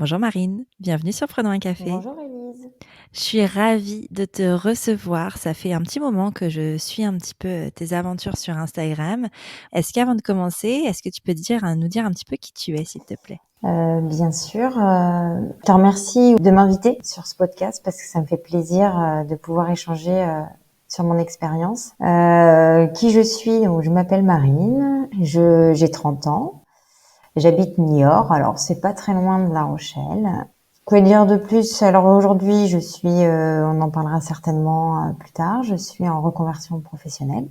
Bonjour Marine, bienvenue sur Prenons un café. Bonjour Elise. Je suis ravie de te recevoir. Ça fait un petit moment que je suis un petit peu tes aventures sur Instagram. Est-ce qu'avant de commencer, est-ce que tu peux nous dire un petit peu qui tu es, s'il te plaît? Bien sûr, je te remercie de m'inviter sur ce podcast parce que ça me fait plaisir de pouvoir échanger sur mon expérience. Qui je suis? Donc, je m'appelle Marine, j'ai 30 ans, j'habite Niort, alors c'est pas très loin de La Rochelle. Que dire de plus? Alors aujourd'hui, on en parlera certainement plus tard, je suis en reconversion professionnelle.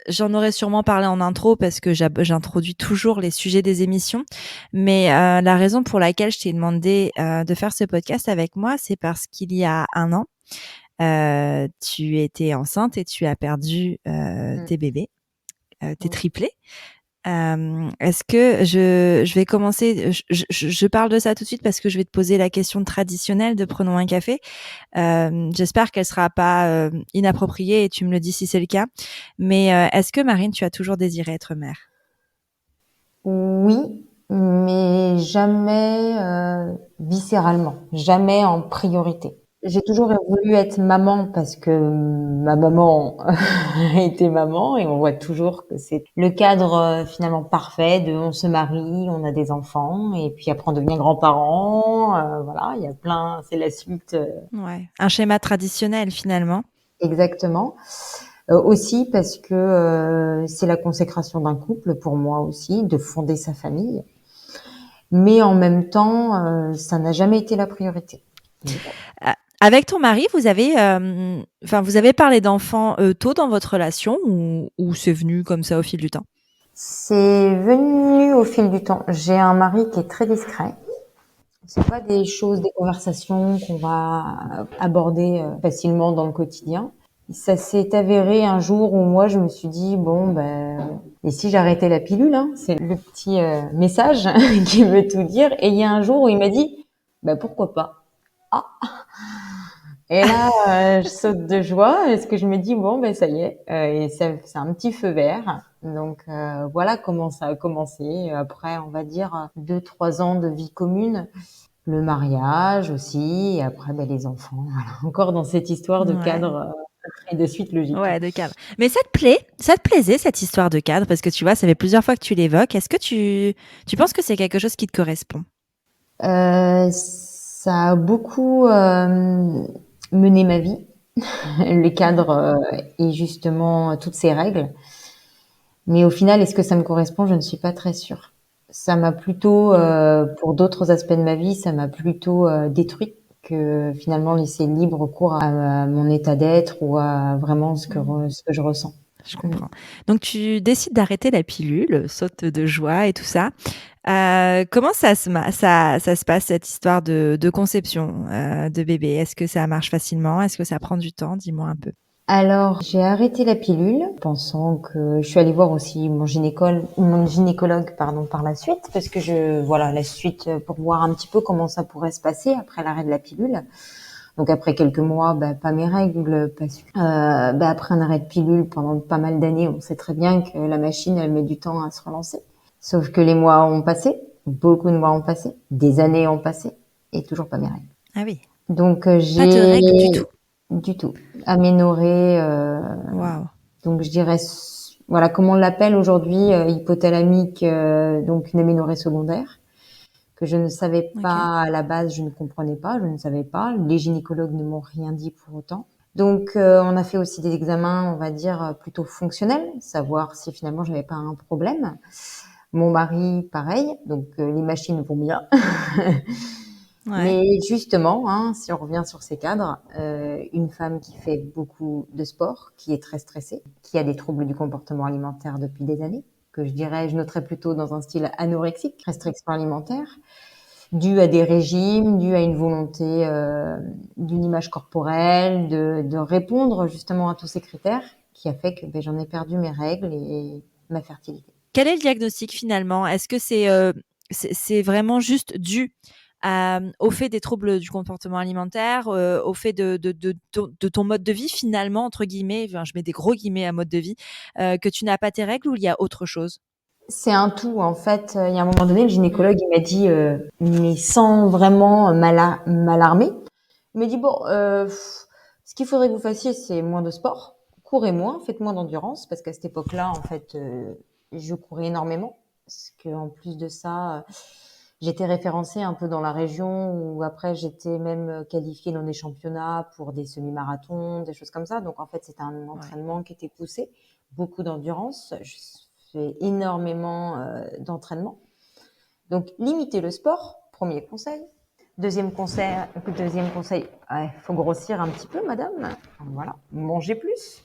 J'en aurais sûrement parlé en intro parce que j'introduis toujours les sujets des émissions. Mais la raison pour laquelle je t'ai demandé de faire ce podcast avec moi, c'est parce qu'il y a un an, tu étais enceinte et tu as perdu Mm. tes bébés, tes Oui. triplés. Est-ce que je vais commencer, je parle de ça tout de suite parce que je vais te poser la question traditionnelle de Prenons un café. J'espère qu'elle sera pas inappropriée et tu me le dis si c'est le cas. Mais est-ce que Marine, tu as toujours désiré être mère? Oui, mais jamais viscéralement, jamais en priorité. J'ai toujours voulu être maman parce que ma maman était maman et on voit toujours que c'est le cadre finalement parfait de on se marie, on a des enfants et puis après on devient grand-parent. Voilà, il y a plein, c'est la suite Ouais, un schéma traditionnel finalement. exactement. Aussi parce que c'est la consécration d'un couple pour moi aussi, de fonder sa famille. Mais en même temps, ça n'a jamais été la priorité. Avec ton mari, vous avez parlé d'enfants tôt dans votre relation ou c'est venu comme ça au fil du temps? C'est venu au fil du temps. J'ai un mari qui est très discret. C'est pas des choses, des conversations qu'on va aborder facilement dans le quotidien. Ça s'est avéré un jour où moi je me suis dit bon ben et si j'arrêtais la pilule, hein, c'est le petit message qui veut tout dire. Et il y a un jour où il m'a dit ben pourquoi pas. Ah, et là, je saute de joie parce que je me dis bon ben ça y est, et c'est un petit feu vert. Donc voilà comment ça a commencé. Après, on va dire 2, 3 ans de vie commune, le mariage aussi, et après ben, les enfants. Voilà, encore dans cette histoire de Ouais. cadre et de suite logique. Ouais, de cadre. Mais ça te plaît? Ça te plaisait cette histoire de cadre? Parce que tu vois, ça fait plusieurs fois que tu l'évoques. Est-ce que tu penses que c'est quelque chose qui te correspond? Ça a beaucoup mené ma vie, les cadres et justement toutes ces règles. Mais au final, est-ce que ça me correspond? Je ne suis pas très sûre. Ça m'a plutôt, Mmh. pour d'autres aspects de ma vie, ça m'a plutôt détruit que finalement laisser libre cours à mon état d'être ou à vraiment Mmh. ce que je ressens. Je Mm. comprends. Donc tu décides d'arrêter la pilule, saute de joie et tout ça. Comment ça se passe cette histoire de conception, de bébé? Est-ce que ça marche facilement? Est-ce que ça prend du temps? Dis-moi un peu. Alors, j'ai arrêté la pilule, pensant que je suis allée voir aussi mon gynécologue, pardon, par la suite, parce que voilà, la suite pour voir un petit peu comment ça pourrait se passer après l'arrêt de la pilule. Donc après quelques mois, bah, pas mes règles, pas su. Bah, après un arrêt de pilule pendant pas mal d'années, on sait très bien que la machine, elle met du temps à se relancer. Sauf que les mois ont passé, beaucoup de mois ont passé, des années ont passé, et toujours pas mes règles. Ah oui, Donc pas de j'ai règles du tout? du tout aménorrhée. Waouh! Donc je dirais, voilà, comme on l'appelle aujourd'hui, hypothalamique, donc une aménorrhée secondaire, que je ne savais OK. pas à la base, je ne comprenais pas, je ne savais pas. Les gynécologues ne m'ont rien dit pour autant. Donc on a fait aussi des examens, on va dire, plutôt fonctionnels, savoir si finalement j'avais pas un problème. Mon mari, pareil, donc les machines vont bien. Ouais. Mais justement, hein, si on revient sur ces cadres, une femme qui fait beaucoup de sport, qui est très stressée, qui a des troubles du comportement alimentaire depuis des années, que je noterais plutôt dans un style anorexique, restriction alimentaire, due à des régimes, due à une volonté d'une image corporelle, de répondre justement à tous ces critères, qui a fait que ben, j'en ai perdu mes règles et ma fertilité. Quel est le diagnostic finalement? Est-ce que c'est vraiment juste dû au fait des troubles du comportement alimentaire, au fait de ton mode de vie finalement entre guillemets, enfin je mets des gros guillemets à mode de vie, que tu n'as pas tes règles ou il y a autre chose? C'est un tout, en fait. Il y a un moment donné, le gynécologue, il m'a dit, mais sans vraiment m'alarmer, il m'a dit, bon, ce qu'il faudrait que vous fassiez, c'est moins de sport, courez moins, faites moins d'endurance, parce qu'à cette époque-là, en fait, je courais énormément, parce que en plus de ça, j'étais référencée un peu dans la région, où après, j'étais même qualifiée dans des championnats pour des semi-marathons, des choses comme ça. Donc, en fait, c'était un Ouais. entraînement qui était poussé, beaucoup d'endurance. Je fais énormément d'entraînement. Donc, limitez le sport, premier conseil. Deuxième conseil, faut grossir un petit peu, madame. Voilà, mangez plus.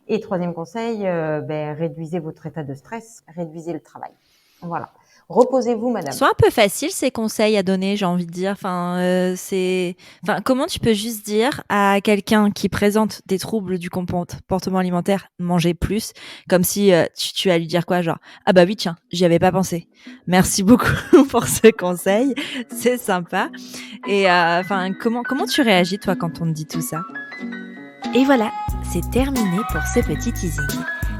Et troisième conseil, réduisez votre état de stress, réduisez le travail. Voilà. Reposez-vous, Ils madame. sont un peu faciles ces conseils à donner, j'ai envie de dire. Comment tu peux juste dire à quelqu'un qui présente des troubles du comportement alimentaire, manger plus, comme si tu allais lui dire quoi, genre ah bah oui tiens, j'y avais pas pensé. Merci beaucoup pour ce conseil, c'est sympa. Et comment tu réagis toi quand on te dit tout ça? Et voilà, c'est terminé pour ce petit teasing.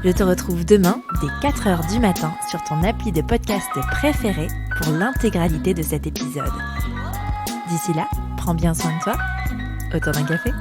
Je te retrouve demain dès 4h du matin sur ton appli de podcast préféré pour l'intégralité de cet épisode. D'ici là, prends bien soin de toi. Autour d'un café.